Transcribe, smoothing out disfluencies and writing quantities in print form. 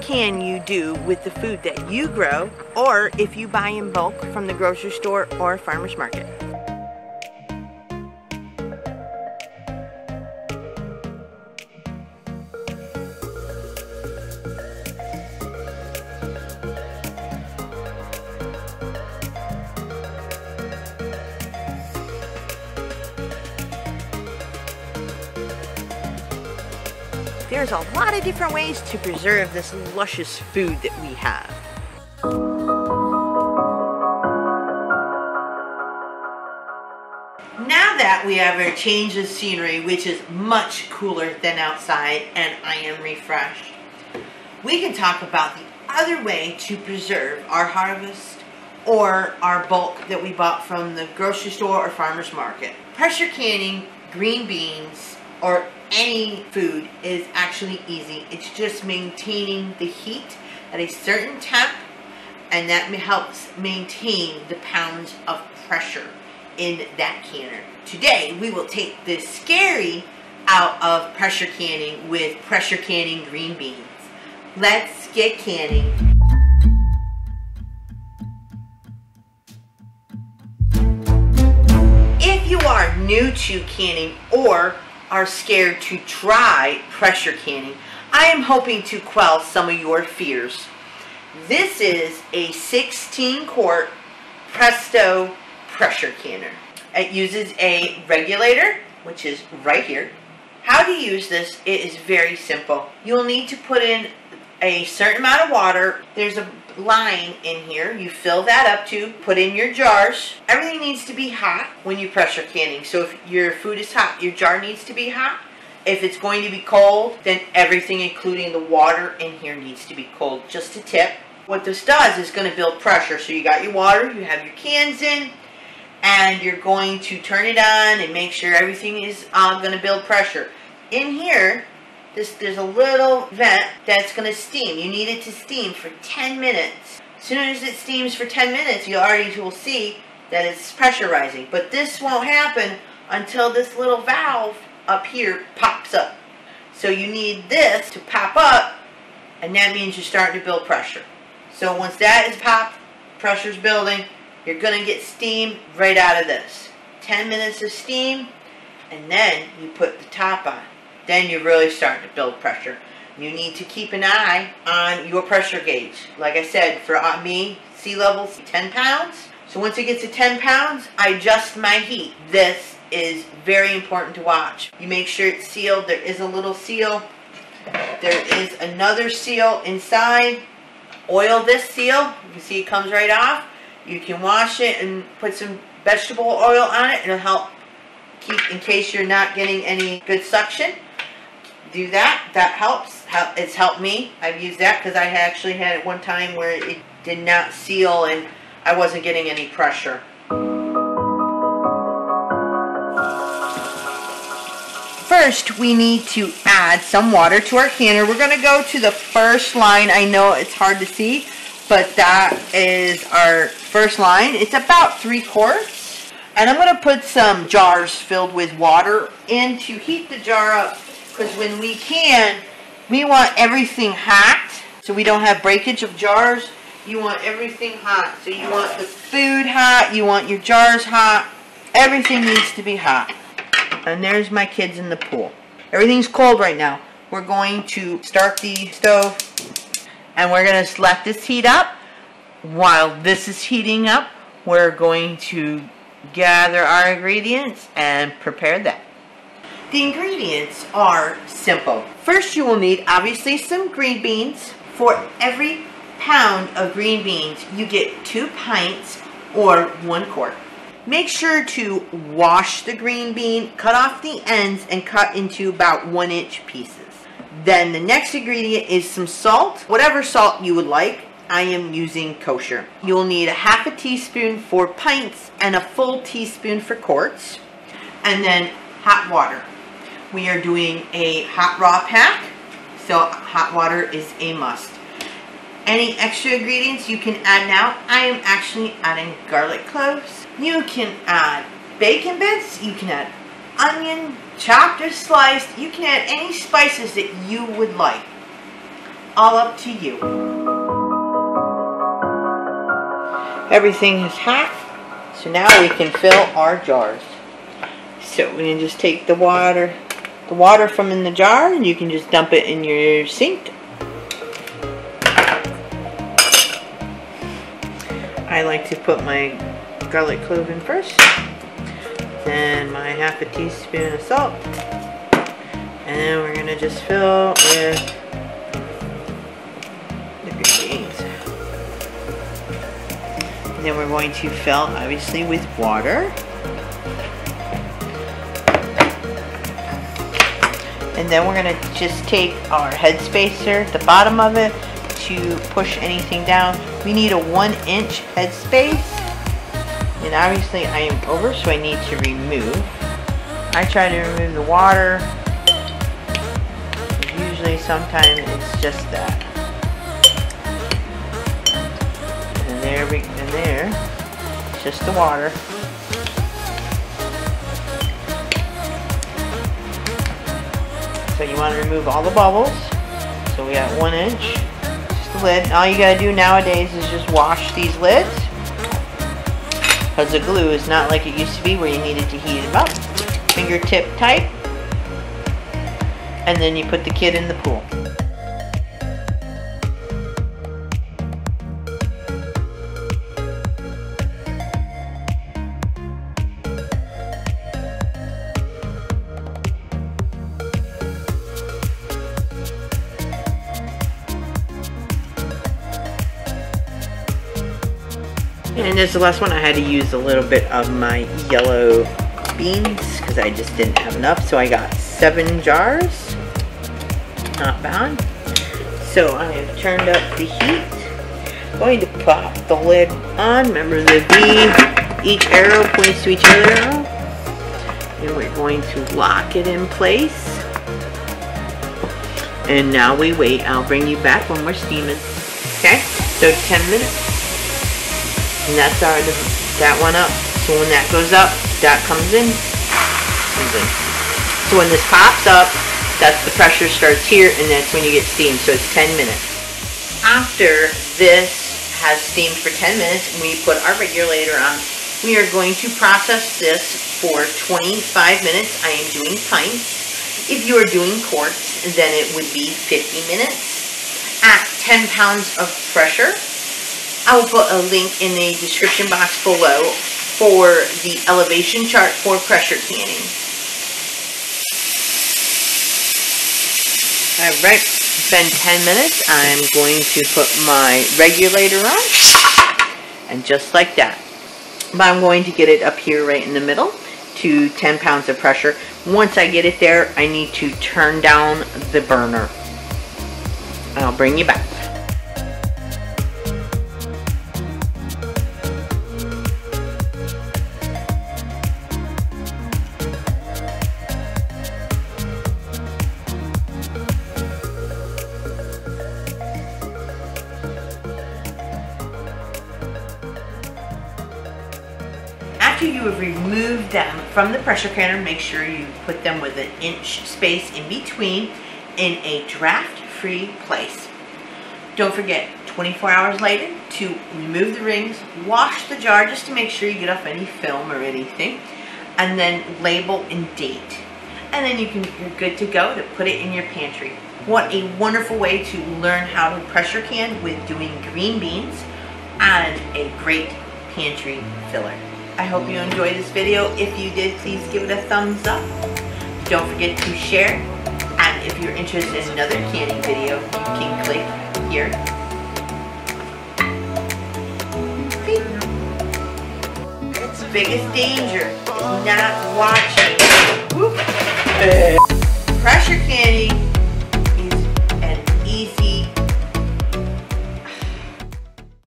can you do with the food that you grow, or if you buy in bulk from the grocery store or farmer's market? There's a lot of different ways to preserve this luscious food that we have. Now that we have our change of scenery, which is much cooler than outside, and I am refreshed, we can talk about the other way to preserve our harvest or our bulk that we bought from the grocery store or farmer's market. Pressure canning green beans or any food is actually easy. It's just maintaining the heat at a certain temp, and that helps maintain the pounds of pressure in that canner. Today we will take the scary out of pressure canning with pressure canning green beans. Let's get canning. If you are new to canning or are scared to try pressure canning, I am hoping to quell some of your fears. This is a 16-quart Presto pressure canner. It uses a regulator, which is right here. How to use this, it is very simple. You'll need to put in a certain amount of water. There's a line in here. You fill that up to, put in your jars. Everything needs to be hot when you pressure canning. So if your food is hot, your jar needs to be hot. If it's going to be cold, then everything including the water in here needs to be cold. Just a tip. What this does is going to build pressure. So you got your water, you have your cans in, and you're going to turn it on and make sure everything is going to build pressure. In here, there's a little vent that's going to steam. You need it to steam for 10 minutes. As soon as it steams for 10 minutes, you already will see that it's pressurizing. But this won't happen until this little valve up here pops up. So you need this to pop up, and that means you're starting to build pressure. So once that is popped, pressure's building, you're going to get steam right out of this. 10 minutes of steam, and then you put the top on. Then you're really starting to build pressure. You need to keep an eye on your pressure gauge. Like I said, for me, sea level's 10 pounds. So once it gets to 10 pounds, I adjust my heat. This is very important to watch. You make sure it's sealed. There is a little seal. There is another seal inside. Oil this seal. You can see it comes right off. You can wash it and put some vegetable oil on it. It'll help keep, in case you're not getting any good suction. Do that. That helps. It's helped me. I've used that because I actually had it one time where it did not seal and I wasn't getting any pressure. First, we need to add some water to our canner. We're going to go to the first line. I know it's hard to see, but that is our first line. It's about 3 quarts. And I'm going to put some jars filled with water in to heat the jar up. Because when we can, we want everything hot. So we don't have breakage of jars. You want everything hot. So you want the food hot. You want your jars hot. Everything needs to be hot. And there's my kids in the pool. Everything's cold right now. We're going to start the stove. And we're going to let this heat up. While this is heating up, we're going to gather our ingredients and prepare that. The ingredients are simple. First, you will need obviously some green beans. For every pound of green beans, you get 2 pints or 1 quart. Make sure to wash the green bean, cut off the ends, and cut into about 1-inch pieces. Then the next ingredient is some salt, whatever salt you would like. I am using kosher. You will need a ½ teaspoon for pints and a full teaspoon for quarts. And then hot water. We are doing a hot raw pack, so hot water is a must. Any extra ingredients you can add now. I am actually adding garlic cloves. You can add bacon bits. You can add onion, chopped or sliced. You can add any spices that you would like. all up to you. Everything is hot, so now we can fill our jars. So we can just take the water from in the jar, and you can just dump it in your sink. I like to put my garlic clove in first, then my ½ teaspoon of salt, and then we're gonna just fill with the green beans. And then we're going to fill, obviously, with water. And then we're gonna just take our head spacer, the bottom of it, to push anything down. We need a 1-inch head space. And obviously I am over, so I need to remove. I try to remove the water. Usually sometimes it's just that. And there, it's just the water. So you want to remove all the bubbles. So we got 1 inch, just the lid. All you gotta do nowadays is just wash these lids, because the glue is not like it used to be where you needed to heat them up. Fingertip tight, and then you put the kid in the pool. And this is the last one. I had to use a little bit of my yellow beans because I just didn't have enough. So I got 7 jars. Not bad. So I have turned up the heat. Going to pop the lid on. Remember the V, each arrow points to each other arrow. And we're going to lock it in place. And now we wait. I'll bring you back when we're steaming. Okay? So 10 minutes. And that's that one up. So when that goes up, that comes in. So when this pops up, that's the pressure starts here, and that's when you get steam. So it's 10 minutes. After this has steamed for 10 minutes, and we put our regulator on, we are going to process this for 25 minutes. I am doing pints. If you are doing quarts, then it would be 50 minutes. At 10 pounds of pressure, I will put a link in the description box below for the elevation chart for pressure canning. Alright, it's been 10 minutes. I'm going to put my regulator on. And just like that. But I'm going to get it up here right in the middle to 10 pounds of pressure. Once I get it there, I need to turn down the burner. I'll bring you back. After you have removed them from the pressure canner, make sure you put them with 1-inch space in between in a draft-free place. Don't forget, 24 hours later, to remove the rings, wash the jar just to make sure you get off any film or anything, and then label and date. And then you're good to go to put it in your pantry. What a wonderful way to learn how to pressure can with doing green beans and a great pantry filler. I hope you enjoyed this video. If you did, please give it a thumbs up. Don't forget to share. And if you're interested in another canning video, you can click here. Its biggest danger is not watching. Pressure canning